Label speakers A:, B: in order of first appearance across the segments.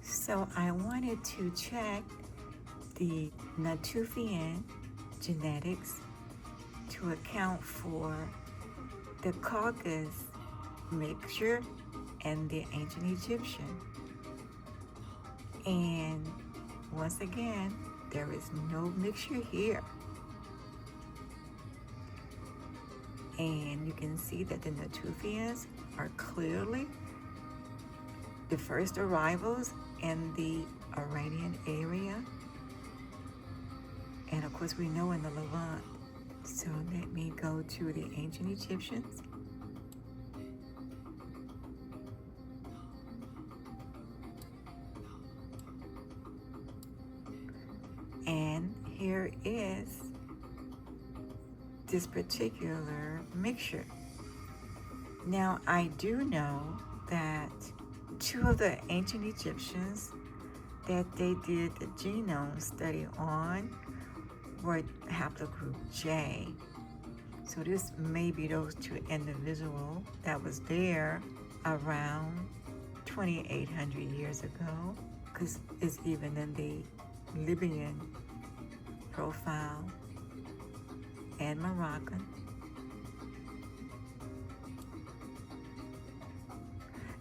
A: So I wanted to check the Natufian genetics to account for the Caucasus mixture and the ancient Egyptian. And once again, there is no mixture here. And you can see that the Natufians are clearly the first arrivals in the Iranian area. And of course, we know in the Levant. So let me go to the ancient Egyptians. And here is this particular mixture. Now, I do know that two of the ancient Egyptians that they did the genome study on were haplogroup J. So this may be those two individuals that was there around 2,800 years ago, because it's even in the Libyan profile and Moroccan.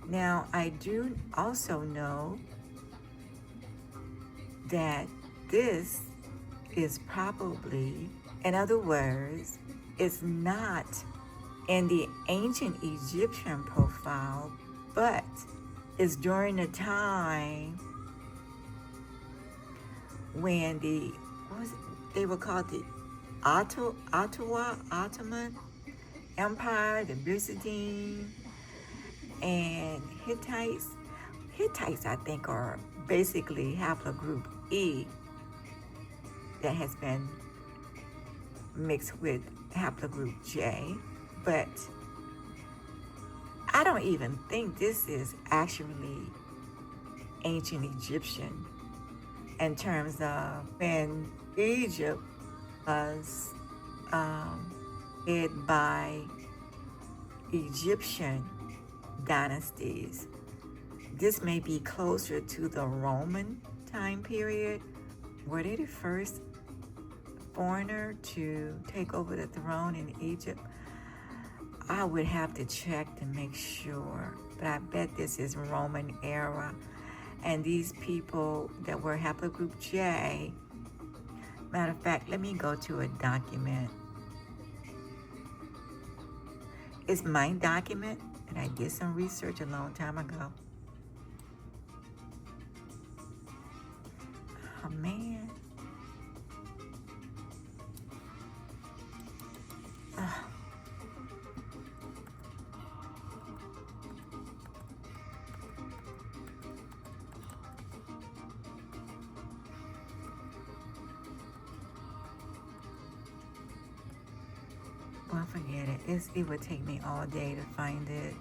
A: Now, I do also know that this is probably, in other words, it's not in the ancient Egyptian profile, but it's during the time when they were called the Ottoman Empire, the Byzantine, and Hittites. Hittites, I think, are basically haplogroup E that has been mixed with haplogroup J, but I don't even think this is actually ancient Egyptian in terms of when Egypt was led by Egyptian dynasties. This may be closer to the Roman time period. Were they the first foreigner to take over the throne in Egypt? I would have to check to make sure, but I bet this is Roman era. And these people that were haplogroup J, matter of fact, let me go to a document. It's my document, and I did some research a long time ago. Oh, man. Well, forget it. It would take me all day to find it.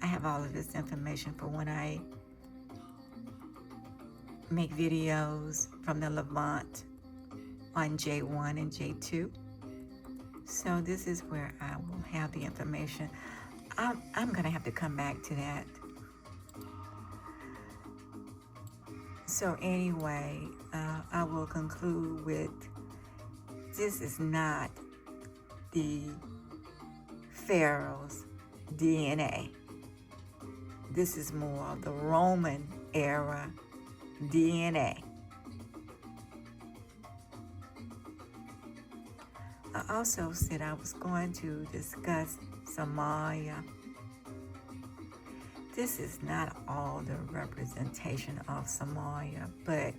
A: I have all of this information for when I make videos from the Levant on J1 and J2. So this is where I will have the information. I'm gonna have to come back to that. So anyway, I will conclude with, this is not the Pharaoh's DNA. This is more of the Roman era DNA. I also said I was going to discuss Somalia. This is not all the representation of Somalia, but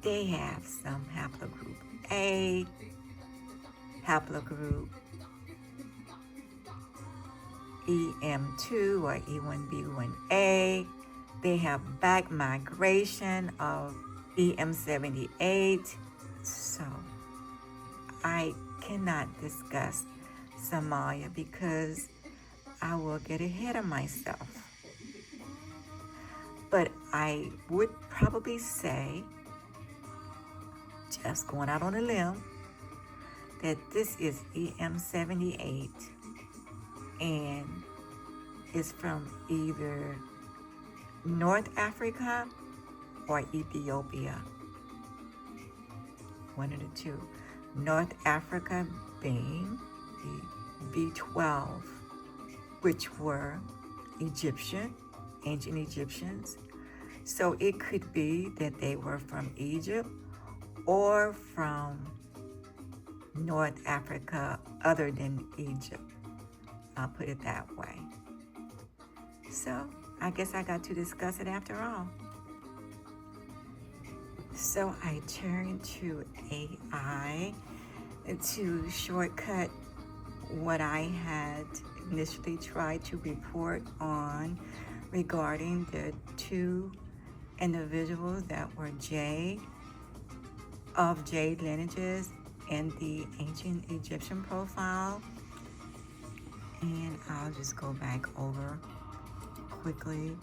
A: they have some haplogroup A, haplogroup EM2 or E1B1A. They have back migration of EM78. So I cannot discuss Somalia because I will get ahead of myself. But I would probably say, just going out on a limb, that this is EM78 and is from either North Africa or Ethiopia. One of the two. North Africa being the B12, which were ancient Egyptians. So it could be that they were from Egypt or from North Africa other than Egypt. I'll put it that way. So I guess I got to discuss it after all. So I turned to AI to shortcut what I had initially tried to report on regarding the two individuals that were of J lineages in the ancient Egyptian profile. And I'll just go back over quickly.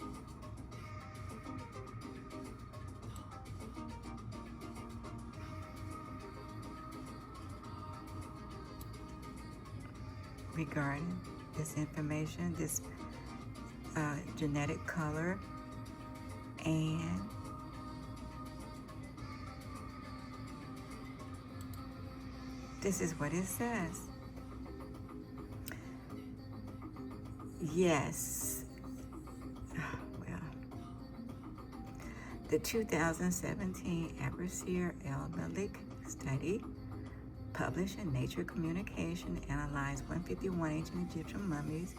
A: Regarding this information, this genetic color, and this is what it says. Yes, well, the 2017 Abrasir El Malik study published in Nature Communication analyzed 151 ancient Egyptian mummies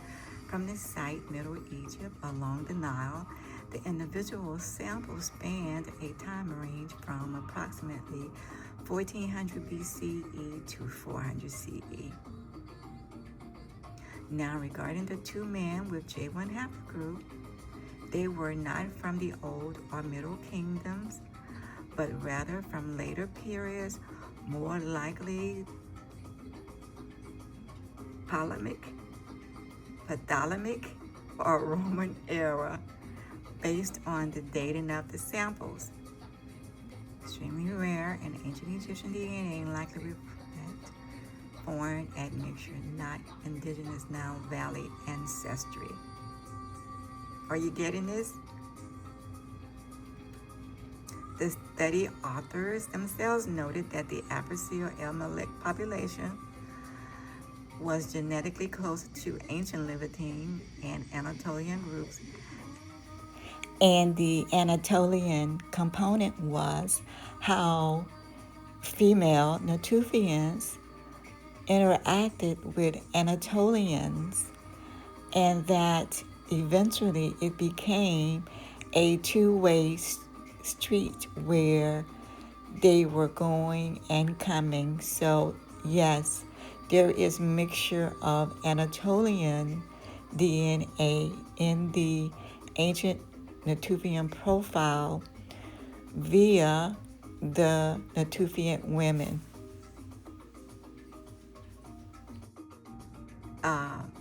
A: from the site Middle Egypt along the Nile. The individual samples spanned a time range from approximately 1400 BCE to 400 CE. Now, regarding the two men with J1 haplogroup, they were not from the Old or Middle Kingdoms, but rather from later periods, more likely Ptolemaic or Roman era, based on the dating of the samples. Extremely rare and ancient Egyptian DNA likely reflect foreign admixture, not indigenous Nile Valley ancestry. Are you getting this? The study authors themselves noted that the Abrasir El Malik population was genetically closer to ancient Levantine and Anatolian groups, and the Anatolian component was how female Natufians interacted with Anatolians, and that eventually it became a two-way street where they were going and coming. So yes, there is mixture of Anatolian DNA in the ancient Natufian profile via the Natufian women.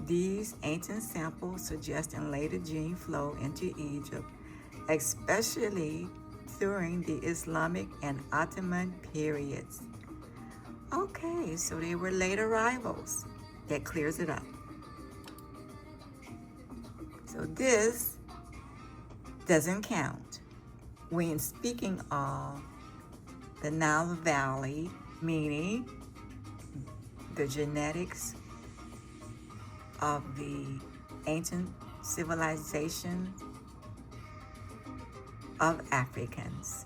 A: These ancient samples suggesting later gene flow into Egypt, especially during the Islamic and Ottoman periods. Okay, so they were late arrivals. That clears it up. So this doesn't count when speaking of the Nile Valley, meaning the genetics of the ancient civilization of Africans.